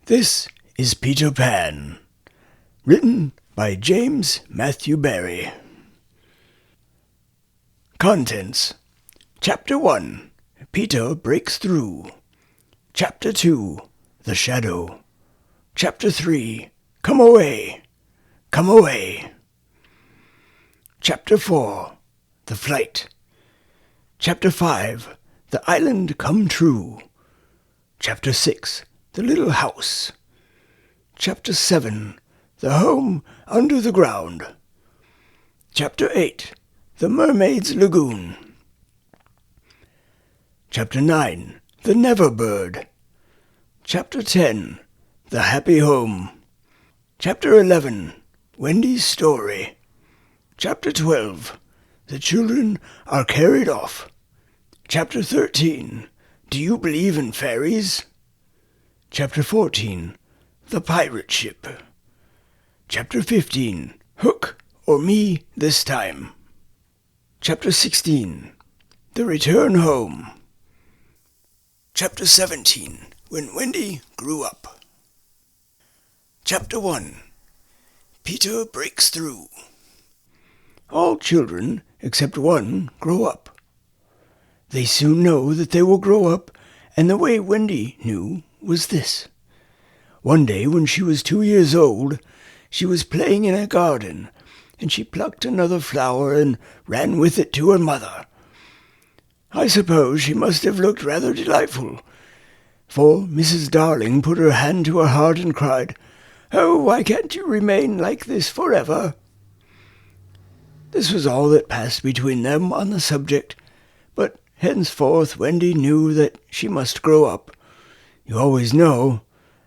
This is Peter Pan, written by James Matthew Barrie. Contents: Chapter 1, Peter Breaks Through. Chapter 2, The Shadow. Chapter 3, Come Away, Come Away. Chapter 4, The Flight. Chapter 5, The Island Come True. Chapter 6, The Little House. Chapter 7, The Home Under the Ground. Chapter 8, The Mermaid's Lagoon. Chapter 9, The Never Bird. Chapter 10, The Happy Home. Chapter 11, Wendy's Story. Chapter 12, The Children Are Carried Off. Chapter 13, Do You Believe in Fairies? Chapter 14, The Pirate Ship. Chapter 15, Hook or Me This Time. Chapter 16, The Return Home. Chapter 17, When Wendy Grew Up. Chapter 1, Peter Breaks Through. All children, except one, grow up. They soon know that they will grow up, and the way Wendy knew was this. One day when she was 2 years old, she was playing in a garden, and she plucked another flower and ran with it to her mother. I suppose she must have looked rather delightful, for Mrs. Darling put her hand to her heart and cried, "Oh, why can't you remain like this forever?" This was all that passed between them on the subject, but henceforth Wendy knew that she must grow up. You always know,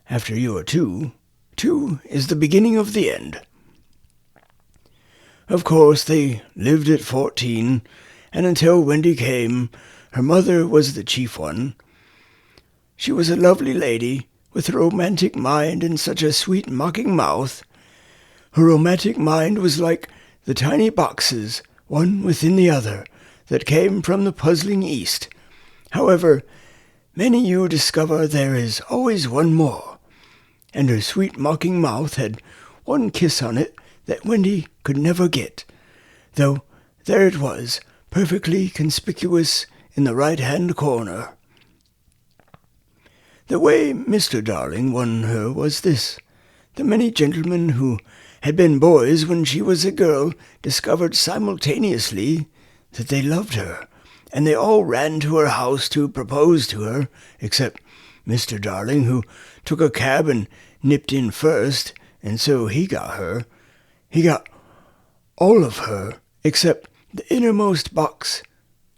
after you are 2, 2 is the beginning of the end. Of course, they lived at 14, and until Wendy came, her mother was the chief one. She was a lovely lady, with a romantic mind and such a sweet mocking mouth. Her romantic mind was like the tiny boxes, one within the other, that came from the puzzling East. However, many you discover there is always one more, and her sweet mocking mouth had one kiss on it that Wendy could never get, though there it was, perfectly conspicuous in the right-hand corner. The way Mr. Darling won her was this. The many gentlemen who had been boys when she was a girl discovered simultaneously that they loved her, and they all ran to her house to propose to her, except Mr. Darling, who took a cab and nipped in first, and so he got her. He got all of her, except the innermost box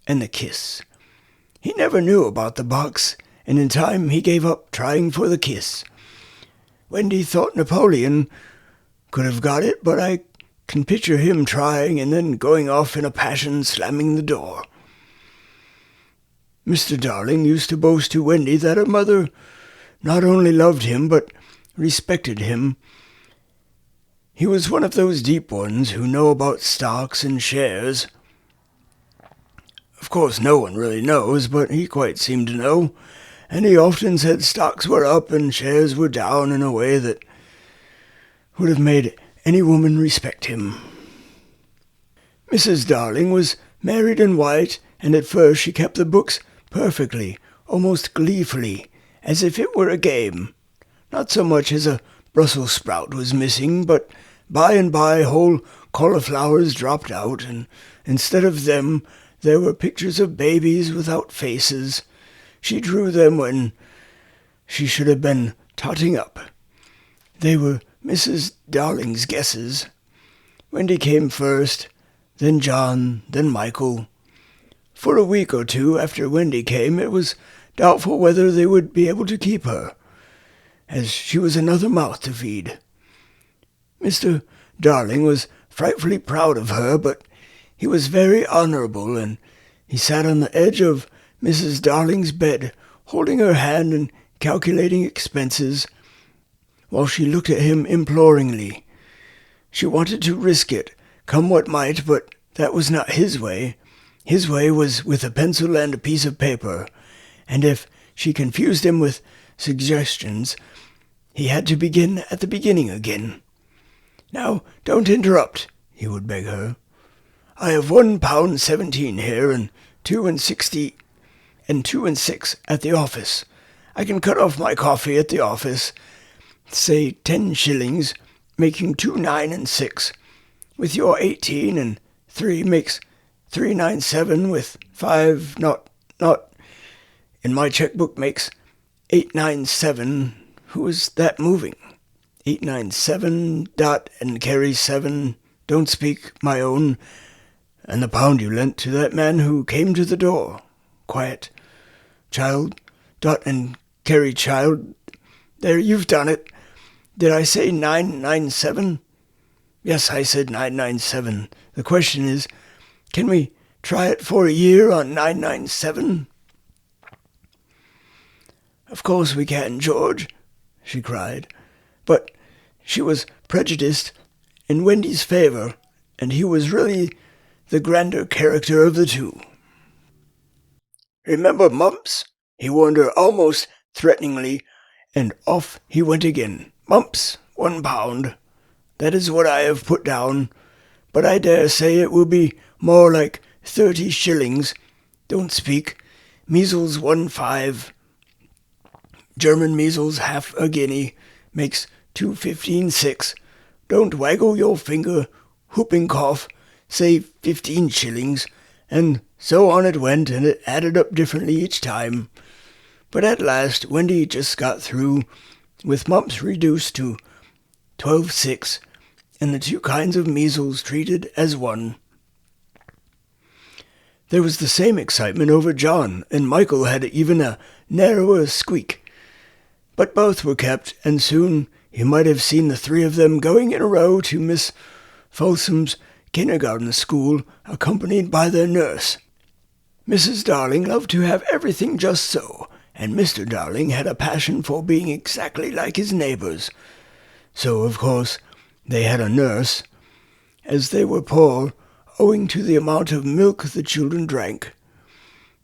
and the kiss. He never knew about the box, and in time he gave up trying for the kiss. Wendy thought Napoleon could have got it, but I can picture him trying and then going off in a passion, slamming the door. Mr. Darling used to boast to Wendy that her mother not only loved him, but respected him. He was one of those deep ones who know about stocks and shares. Of course, no one really knows, but he quite seemed to know, and he often said stocks were up and shares were down in a way that would have made any woman respect him. Mrs. Darling was married and white, and at first she kept the books perfectly, almost gleefully, as if it were a game. Not so much as a Brussels sprout was missing, but by and by whole cauliflowers dropped out, and instead of them there were pictures of babies without faces. She drew them when she should have been totting up. They were Mrs. Darling's guesses. Wendy came first, then John, then Michael. For a week or two after Wendy came, it was doubtful whether they would be able to keep her, as she was another mouth to feed. Mr. Darling was frightfully proud of her, but he was very honorable, and he sat on the edge of Mrs. Darling's bed, holding her hand and calculating expenses, while she looked at him imploringly. She wanted to risk it, come what might, but that was not his way. His way was with a pencil and a piece of paper, and if she confused him with suggestions, he had to begin at the beginning again. "Now, don't interrupt," he would beg her. "I have £1.17 here, and 2.60 and 2 and 6 at the office. I can cut off my coffee at the office, say 10 shillings, making 2.9 and 6. With your 18 and 3 makes 3.97, with 5 not in my checkbook makes 8.97. Who is that moving? 8.97 dot and carry 7. Don't speak, my own. And the pound you lent to that man who came to the door. Quiet. Child, dot and carry child. There, you've done it. Did I say 9.97? Yes, I said 9.97. The question is, can we try it for a year on 9.97? Of course we can, George, she cried. But she was prejudiced in Wendy's favour, and he was really the grander character of the two. "Remember Mumps?" he warned her almost threateningly, and off he went again. "Mumps, £1. That is what I have put down, but I dare say it will be more like 30 shillings. Don't speak. Measles 1.5. German measles half a guinea, makes 2.15.6. Don't waggle your finger. Whooping cough, say 15 shillings, and so on it went, and it added up differently each time. But at last Wendy just got through, with mumps reduced to 12.6, and the 2 kinds of measles treated as one. There was the same excitement over John, and Michael had even a narrower squeak. But both were kept, and soon you might have seen the 3 of them going in a row to Miss Folsom's kindergarten school, accompanied by their nurse. Mrs. Darling loved to have everything just so, and Mr. Darling had a passion for being exactly like his neighbours. So, of course, they had a nurse, as they were poor, owing to the amount of milk the children drank.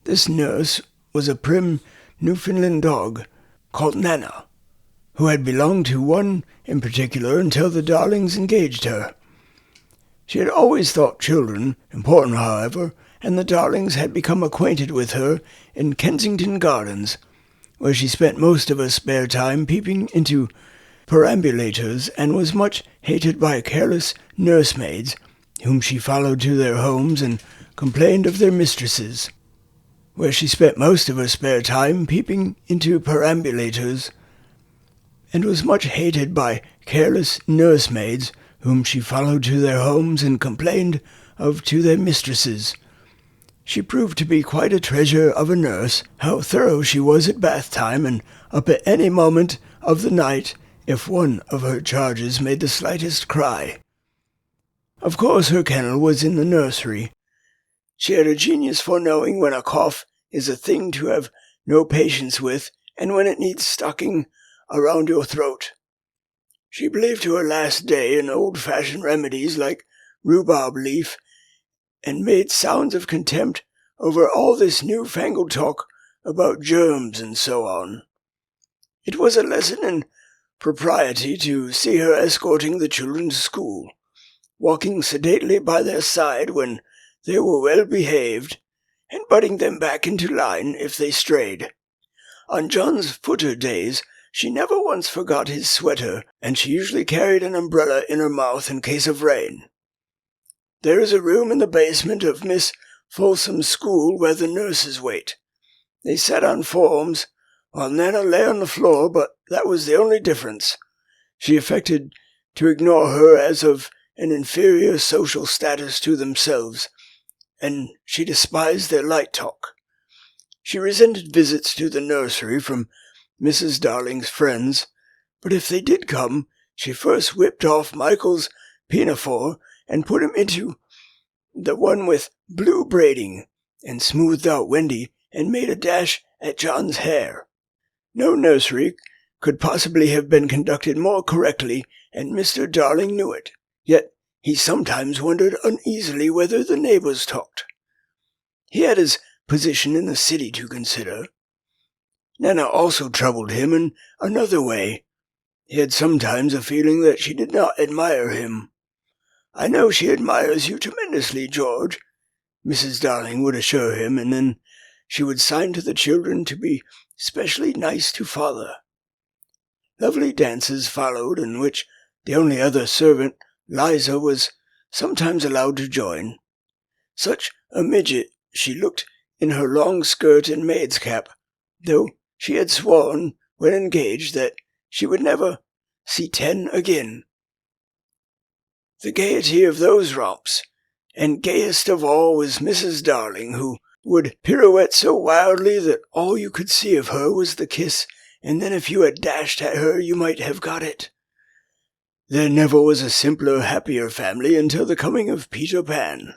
This nurse was a prim Newfoundland dog, called Nana, who had belonged to one in particular until the Darlings engaged her. She had always thought children important, however, and the Darlings had become acquainted with her in Kensington Gardens, where she spent most of her spare time peeping into perambulators, and was much hated by careless nursemaids, whom she followed to their homes and complained of their mistresses. Where she spent most of her spare time peeping into perambulators, and was much hated by careless nursemaids, whom she followed to their homes and complained of to their mistresses. She proved to be quite a treasure of a nurse. How thorough she was at bath time, and up at any moment of the night if one of her charges made the slightest cry. Of course her kennel was in the nursery. She had a genius for knowing when a cough is a thing to have no patience with, and when it needs stocking around your throat. She believed to her last day in old-fashioned remedies like rhubarb leaf, and made sounds of contempt over all this new-fangled talk about germs and so on. It was a lesson in propriety to see her escorting the children to school, walking sedately by their side when they were well behaved, and butting them back into line if they strayed. On John's footer days she never once forgot his sweater, and she usually carried an umbrella in her mouth in case of rain. There is a room in the basement of Miss Folsom's school where the nurses wait. They sat on forms, while Nana lay on the floor, but that was the only difference. She affected to ignore her as of an inferior social status to themselves, and she despised their light talk. She resented visits to the nursery from Mrs. Darling's friends, but if they did come, she first whipped off Michael's pinafore and put him into the one with blue braiding, and smoothed out Wendy and made a dash at John's hair. No nursery could possibly have been conducted more correctly, and Mr. Darling knew it, yet he sometimes wondered uneasily whether the neighbours talked. He had his position in the city to consider. Nana also troubled him in another way. He had sometimes a feeling that she did not admire him. "I know she admires you tremendously, George," Mrs. Darling would assure him, and then she would sign to the children to be specially nice to father. Lovely dances followed, in which the only other servant, Liza, was sometimes allowed to join. Such a midget she looked in her long skirt and maid's cap, though she had sworn, when engaged, that she would never see 10 again. The gaiety of those romps, and gayest of all, was Mrs. Darling, who would pirouette so wildly that all you could see of her was the kiss, and then if you had dashed at her you might have got it. There never was a simpler, happier family until the coming of Peter Pan.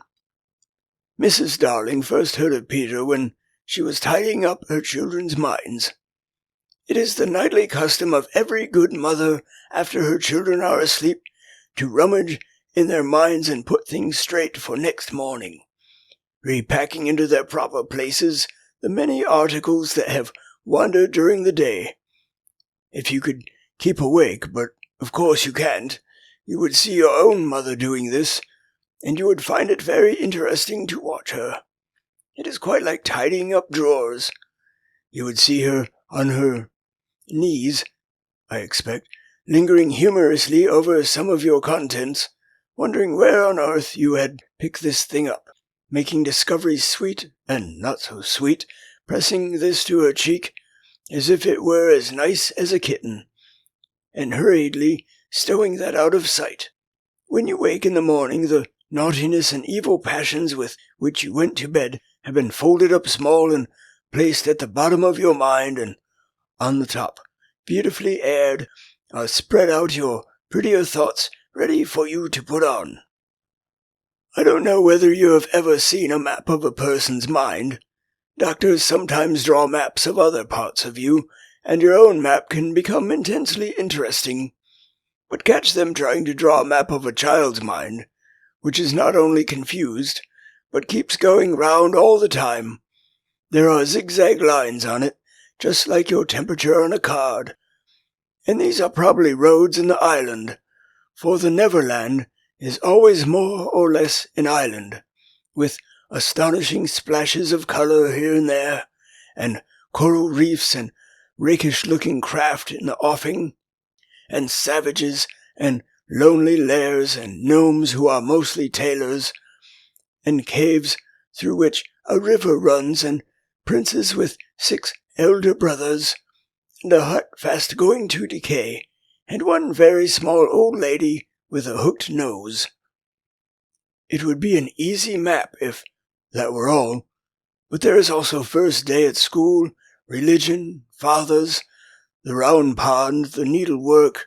Mrs. Darling first heard of Peter when she was tidying up her children's minds. It is the nightly custom of every good mother, after her children are asleep, to rummage in their minds and put things straight for next morning, repacking into their proper places the many articles that have wandered during the day. If you could keep awake, but of course you can't, you would see your own mother doing this, and you would find it very interesting to watch her. It is quite like tidying up drawers. You would see her on her knees, I expect, lingering humorously over some of your contents, wondering where on earth you had picked this thing up, making discoveries sweet and not so sweet, pressing this to her cheek as if it were as nice as a kitten, and hurriedly stowing that out of sight. When you wake in the morning, the naughtiness and evil passions with which you went to bed have been folded up small and placed at the bottom of your mind, and on the top, beautifully aired, are spread out your prettier thoughts ready for you to put on. I don't know whether you have ever seen a map of a person's mind. Doctors sometimes draw maps of other parts of you, and your own map can become intensely interesting. But catch them trying to draw a map of a child's mind, which is not only confused, but keeps going round all the time. There are zigzag lines on it, just like your temperature on a card. And these are probably roads in the island, for the Neverland is always more or less an island, with astonishing splashes of color here and there, and coral reefs and rakish-looking craft in the offing, and savages and lonely lairs and gnomes who are mostly tailors, and caves through which a river runs, and princes with 6 elder brothers, and a hut fast going to decay, and one very small old lady with a hooked nose. It would be an easy map if that were all, but there is also first day at school, religion, fathers, the round pond, the needlework,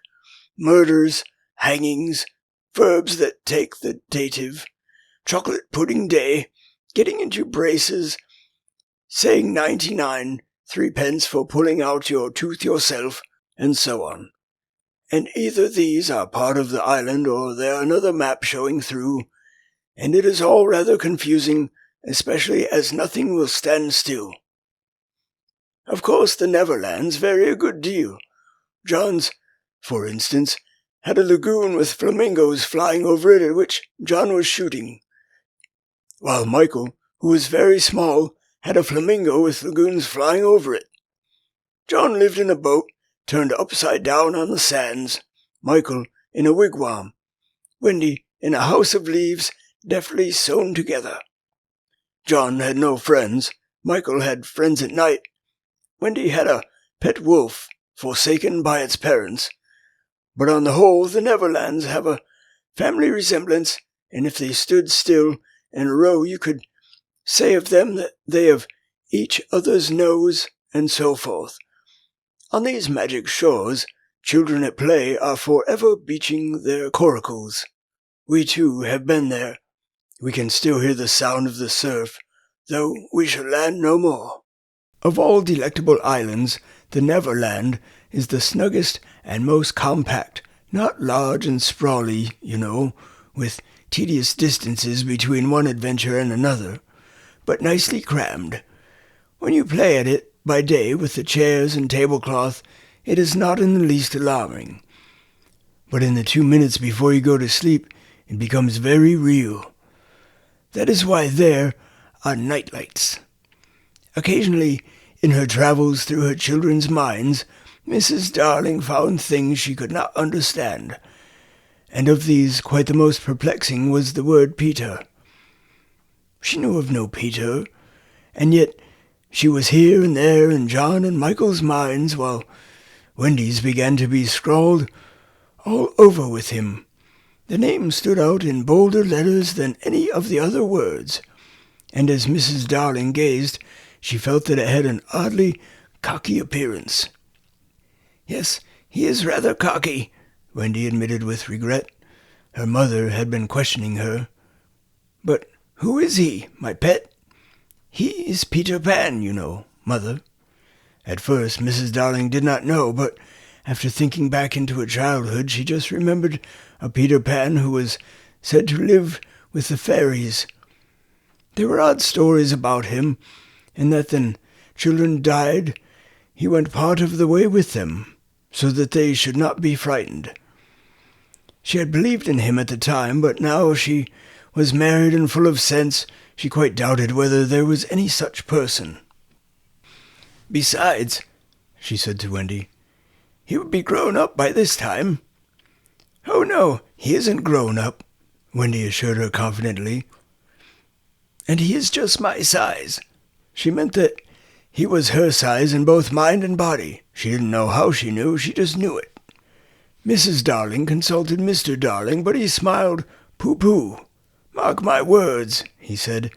murders, hangings, verbs that take the dative, chocolate pudding day, getting into braces, saying 99, 3 for pulling out your tooth yourself, and so on. And either these are part of the island or they are another map showing through, and it is all rather confusing, especially as nothing will stand still. Of course the Neverlands vary a good deal. John's, for instance, had a lagoon with flamingos flying over it at which John was shooting, while Michael, who was very small, had a flamingo with lagoons flying over it. John lived in a boat turned upside down on the sands, Michael in a wigwam, Wendy in a house of leaves deftly sewn together. John had no friends, Michael had friends at night, Wendy had a pet wolf forsaken by its parents, but on the whole the Neverlands have a family resemblance, and if they stood still in a row you could say of them that they have each other's nose, and so forth. On these magic shores, children at play are forever beaching their coracles. We too have been there. We can still hear the sound of the surf, though we shall land no more. Of all delectable islands, the Neverland is the snuggest and most compact, not large and sprawly, with tedious distances between one adventure and another, but nicely crammed. When you play at it by day with the chairs and tablecloth, it is not in the least alarming. but in the 2 minutes before you go to sleep, it becomes very real. That is why there are nightlights. Occasionally, in her travels through her children's minds, Mrs. Darling found things she could not understand, and of these quite the most perplexing was the word Peter. She knew of no Peter, and yet she was here and there in John and Michael's minds, while Wendy's began to be scrawled all over with him. The name stood out in bolder letters than any of the other words, and as Mrs. Darling gazed, she felt that it had an oddly cocky appearance. "Yes, he is rather cocky," Wendy admitted with regret. Her mother had been questioning her. "But who is he, my pet?" "He is Peter Pan, you know, Mother." At first, Mrs. Darling did not know, but after thinking back into her childhood, she just remembered a Peter Pan who was said to live with the fairies. There were odd stories about him, and that when children died, he went part of the way with them, so that they should not be frightened. She had believed in him at the time, but now she was married and full of sense, she quite doubted whether there was any such person. "Besides," she said to Wendy, "he would be grown up by this time." "Oh no, he isn't grown up," Wendy assured her confidently. "And he is just my size." She meant that he was her size in both mind and body. She didn't know how she knew, she just knew it. Mrs. Darling consulted Mr. Darling, but he smiled. "Pooh-pooh. Mark my words," he said.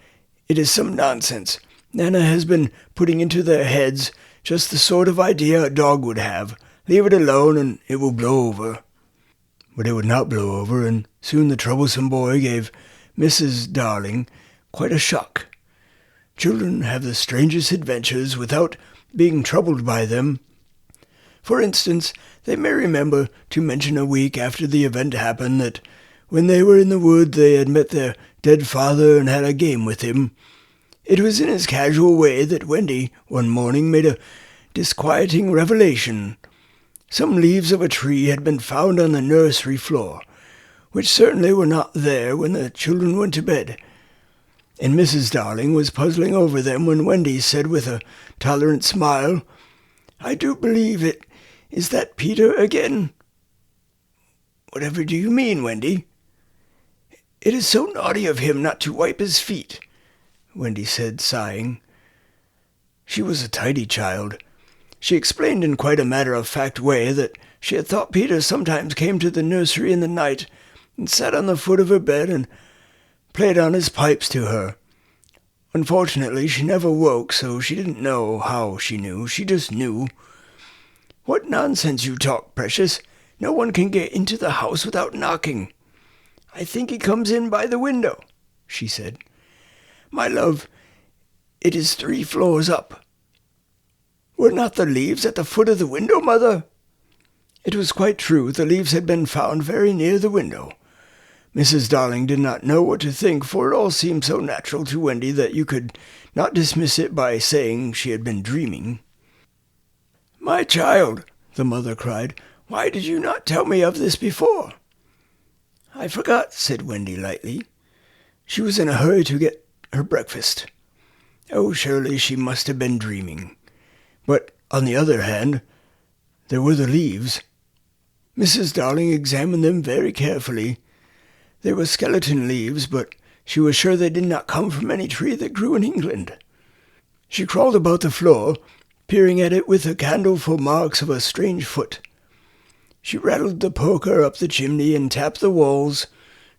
"It is some nonsense. Nana has been putting into their heads just the sort of idea a dog would have. Leave it alone and it will blow over." But it would not blow over, and soon the troublesome boy gave Mrs. Darling quite a shock. Children have the strangest adventures without being troubled by them. For instance, they may remember to mention a week after the event happened that when they were in the wood they had met their dead father and had a game with him. It was in his casual way that Wendy one morning made a disquieting revelation. Some leaves of a tree had been found on the nursery floor, which certainly were not there when the children went to bed, and Mrs. Darling was puzzling over them when Wendy said with a tolerant smile, "I do believe it is that Peter again." "Whatever do you mean, Wendy?" "It is so naughty of him not to wipe his feet," Wendy said, sighing. She was a tidy child. She explained in quite a matter-of-fact way that she had thought Peter sometimes came to the nursery in the night and sat on the foot of her bed and played on his pipes to her. Unfortunately, she never woke, so she didn't know how she knew. She just knew. "What nonsense you talk, Precious. No one can get into the house without knocking." "I think he comes in by the window," she said. "My love, it is 3 floors up." "Were not the leaves at the foot of the window, Mother?" It was quite true. The leaves had been found very near the window. Mrs. Darling did not know what to think, for it all seemed so natural to Wendy that you could not dismiss it by saying she had been dreaming. "My child," the mother cried, "why did you not tell me of this before?" "I forgot," said Wendy lightly. She was in a hurry to get her breakfast. Oh, surely she must have been dreaming. But, on the other hand, there were the leaves. Mrs. Darling examined them very carefully. They were skeleton leaves, but she was sure they did not come from any tree that grew in England. She crawled about the floor, peering at it with a candle for marks of a strange foot. She rattled the poker up the chimney and tapped the walls.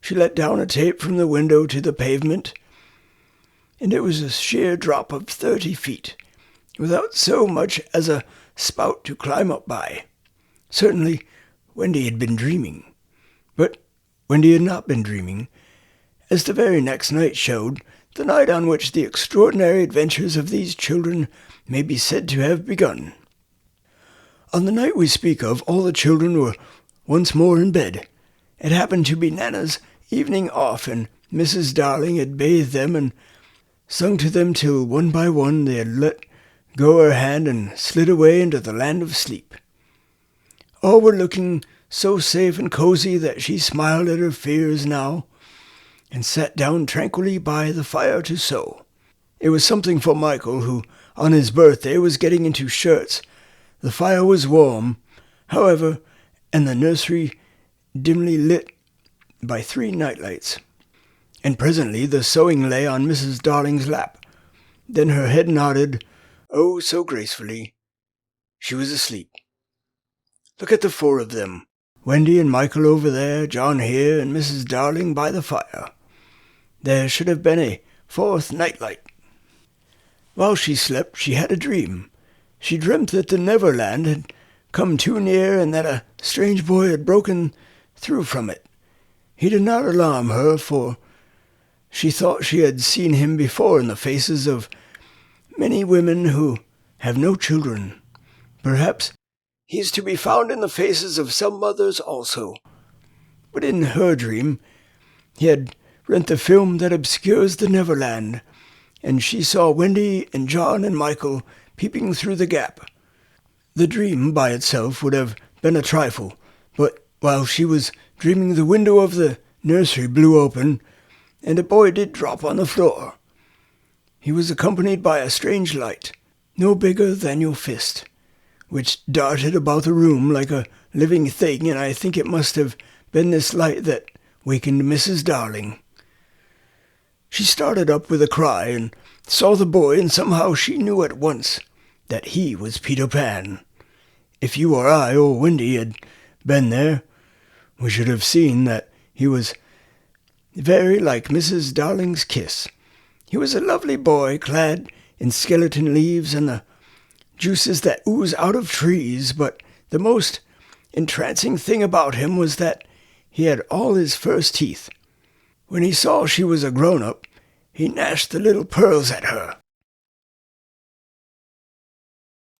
She let down a tape from the window to the pavement, and it was a sheer drop of 30 feet, without so much as a spout to climb up by. Certainly, Wendy had been dreaming. But Wendy had not been dreaming, as the very next night showed, the night on which the extraordinary adventures of these children may be said to have begun. On the night we speak of, all the children were once more in bed. It happened to be Nana's evening off, and Mrs. Darling had bathed them and sung to them till one by one they had let go her hand and slid away into the land of sleep. All were looking so safe and cozy that she smiled at her fears now, and sat down tranquilly by the fire to sew. It was something for Michael, who, on his birthday, was getting into shirts. The fire was warm, however, and the nursery dimly lit by 3 nightlights. And presently the sewing lay on Mrs. Darling's lap. Then her head nodded, oh, so gracefully. She was asleep. Look at the 4 of them. Wendy and Michael over there, John here, and Mrs. Darling by the fire. There should have been a 4th nightlight. While she slept, she had a dream. She dreamt that the Neverland had come too near and that a strange boy had broken through from it. He did not alarm her, for she thought she had seen him before in the faces of many women who have no children. Perhaps he is to be found in the faces of some mothers also. But in her dream, he had rent the film that obscures the Neverland, and she saw Wendy and John and Michael peeping through the gap. The dream by itself would have been a trifle, but while she was dreaming the window of the nursery blew open, and a boy did drop on the floor. He was accompanied by a strange light, no bigger than your fist, which darted about the room like a living thing, and I think it must have been this light that wakened Mrs. Darling. She started up with a cry and saw the boy, and somehow she knew at once that he was Peter Pan. If you or I or Wendy had been there, we should have seen that he was very like Mrs. Darling's kiss. He was a lovely boy, clad in skeleton leaves and the juices that ooze out of trees, but the most entrancing thing about him was that he had all his first teeth. When he saw she was a grown-up, he gnashed the little pearls at her.